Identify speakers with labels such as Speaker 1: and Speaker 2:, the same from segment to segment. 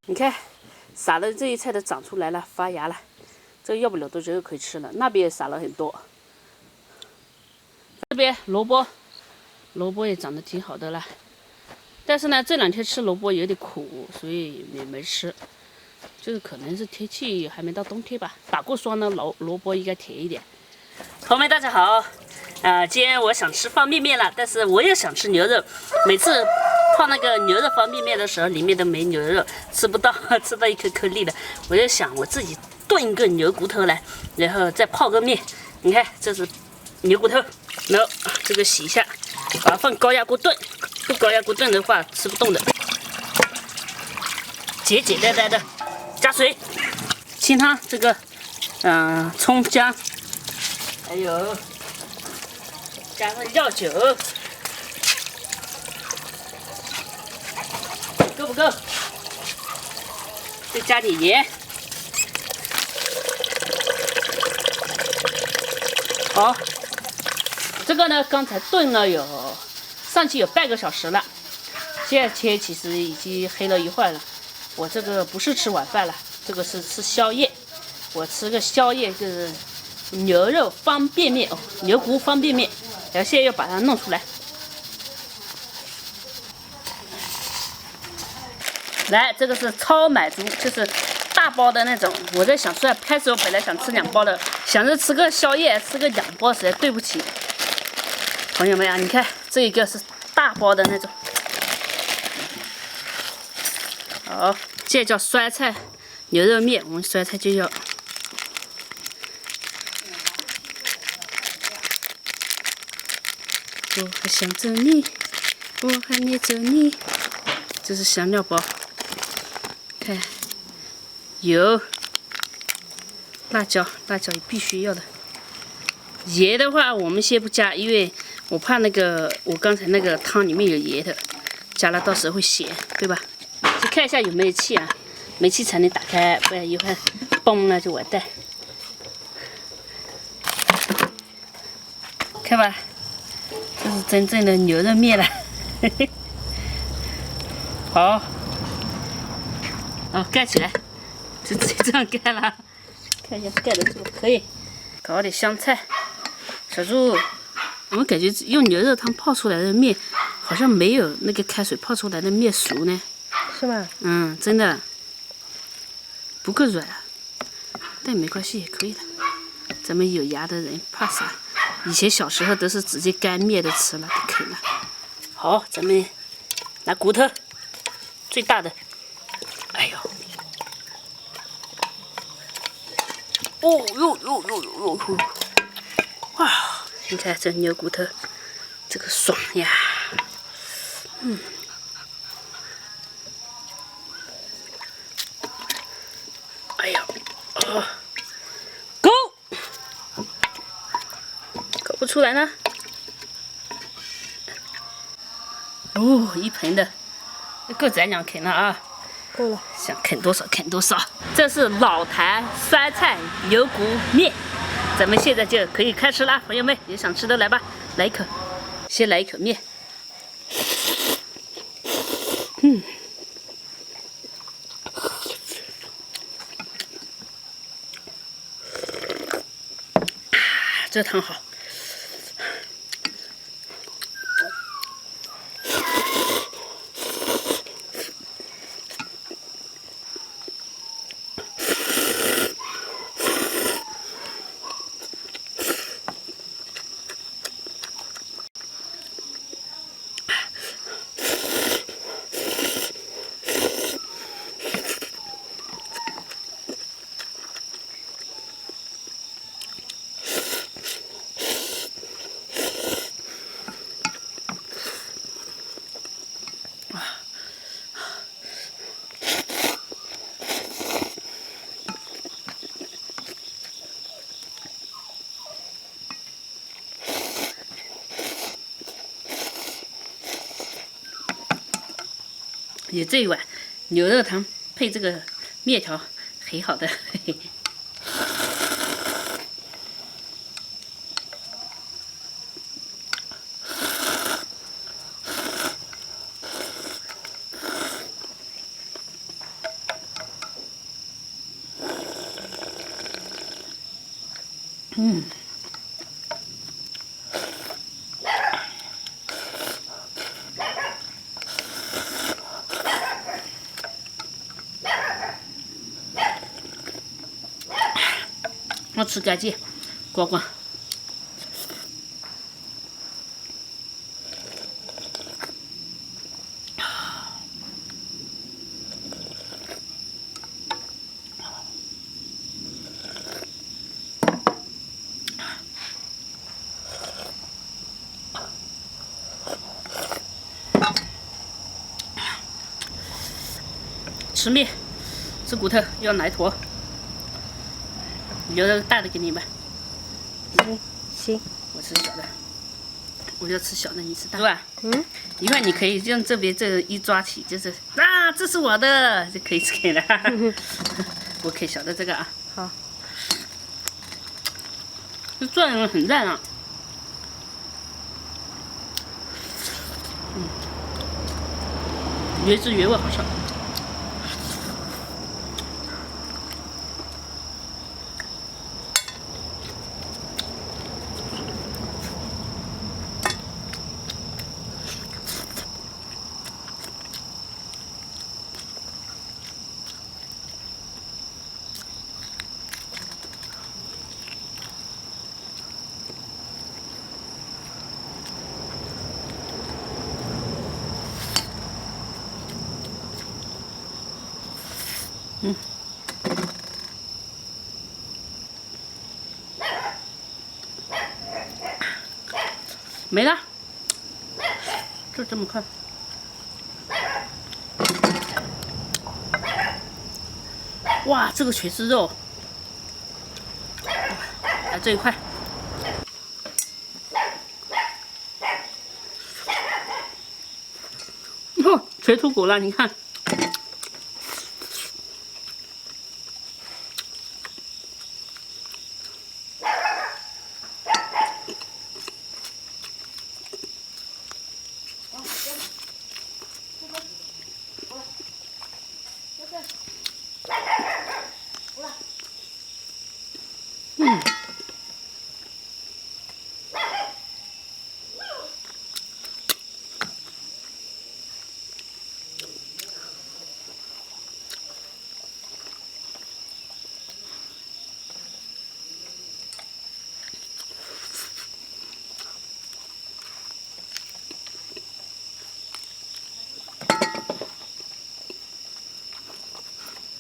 Speaker 1: 你看，撒的这一菜都长出来了，发芽了，这要不了多久就可以吃了。那边也撒了很多，这边萝卜也长得挺好的了。但是呢，这2天吃萝卜有点苦，所以也没吃。这个可能是天气还没到冬天吧，打过霜呢，萝卜应该甜一点。朋友们，大家好，今天我想吃方便面了，但是我也想吃牛肉。每次泡那个牛肉方便面的时候，里面都没牛肉，吃不到，吃到一颗颗粒的。我就想我自己炖一个牛骨头来，然后再泡个面。你看，这是牛骨头，然后这个洗一下，把它放高压锅炖。不高压锅炖的话，吃不动的。简单的加水，清汤这个，葱姜，还有加上料酒，够不够？再加点盐。好，这个呢，刚才炖了上去有半个小时了，现在天其实已经黑了一会儿了。我这个不是吃晚饭了，这个是吃宵夜。我吃个宵夜就是牛肉方便面哦，牛骨方便面。然后现在要把它弄出来。来，这个是超满足，就是大包的那种。我在想，开始我本来想吃2包的，想着吃个宵夜，吃个2包实在对不起朋友们啊！你看这一个是大包的那种。好，这叫酸菜牛肉面，我们酸菜就要。我还想着你，我还念着你。这是香料包，看，油、辣椒也必须要的。盐的话，我们先不加，因为我怕我刚才那个汤里面有盐的，加了到时候会咸，对吧？先看一下有没有气啊，没气才能打开，不然一会儿崩了就完蛋。看吧，这是真正的牛肉面了。好，盖起来，就这样盖了。看一下盖得住，可以。搞点香菜。小猪，我们感觉用牛肉汤泡出来的面，好像没有那个开水泡出来的面熟呢。
Speaker 2: 是吗？
Speaker 1: 嗯，真的不够软，但没关系，也可以的。咱们有牙的人怕啥？以前小时候都是直接干面的吃了，都啃了。好，咱们拿骨头，最大的。哎呦！哦哟！哇！你看这牛骨头，这个爽呀！哎呀，搞不出来呢。哦，一盆的，够咱俩啃了啊！
Speaker 2: 够了，
Speaker 1: 想啃多少啃多少。这是老坛酸菜牛骨面，咱们现在就可以开吃啦，朋友们，有想吃的来吧，来一口，先来一口面。这汤好。有这一碗牛肉汤配这个面条，很好的。嘿嘿。嗯。我吃干净，呱呱。吃面，吃骨头要来一坨。留个大的给你吧。
Speaker 2: 行，
Speaker 1: 我吃小的。我要吃小的，你吃大的。是吧？
Speaker 2: 嗯。
Speaker 1: 一会儿你可以用这边这一抓起，就是啊，这是我的，就可以吃了。我可以小的这个啊。
Speaker 2: 好。
Speaker 1: 这转很烂啊。原汁原味，好香。嗯，没了，就这么快。哇，这个全是肉，来这一块。哦，全出骨了，你看。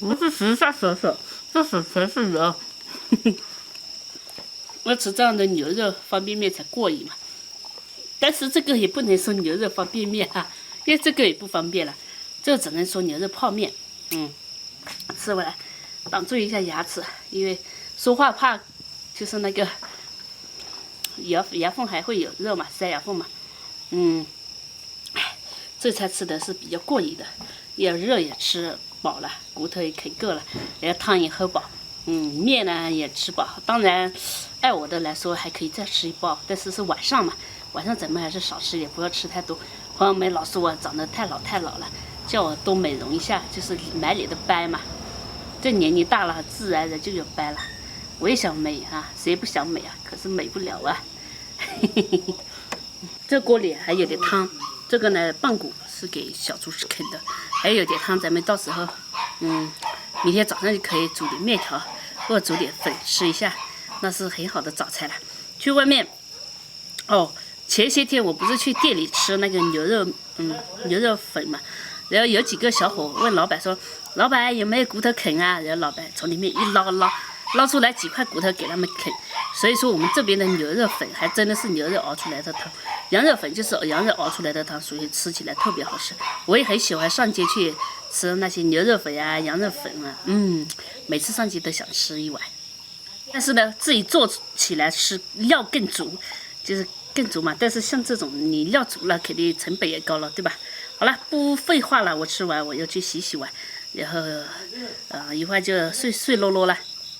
Speaker 1: 不是实下舌头，这是全是油。我吃这样的牛肉方便面才过瘾嘛。但是这个也不能说牛肉方便面啊，因为这个也不方便了，这只能说牛肉泡面。吃完挡住一下牙齿，因为说话怕就是那个牙缝还会有肉嘛，塞牙缝嘛。这菜吃的是比较过瘾的，也肉也吃饱了，骨头也啃够了，然后汤也喝饱，面呢也吃饱。当然，爱我的来说还可以再吃一包，但是是晚上嘛，晚上咱们还是少吃一点，不要吃太多。朋友们老说我长得太老了，叫我多美容一下，就是满脸的斑嘛。这年龄大了，自然人就有斑了。我也想美啊，谁不想美啊？可是美不了啊。这锅里还有点汤。这个呢，棒骨是给小猪吃啃的，还有点汤，咱们到时候，明天早上就可以煮点面条，或者煮点粉吃一下，那是很好的早餐了。去外面，前些天我不是去店里吃那个牛肉粉嘛，然后有几个小伙问老板说，老板有没有骨头啃啊？然后老板从里面一捞出来几块骨头给他们啃。所以说我们这边的牛肉粉还真的是牛肉熬出来的汤，羊肉粉就是羊肉熬出来的汤，所以吃起来特别好吃。我也很喜欢上街去吃那些牛肉粉啊、羊肉粉啊，每次上街都想吃一碗。但是呢，自己做起来是料更足，就是更足嘛。但是像这种你料足了，肯定成本也高了，对吧？好了，不废话了，我吃完我要去洗碗，然后一会儿就睡落落了。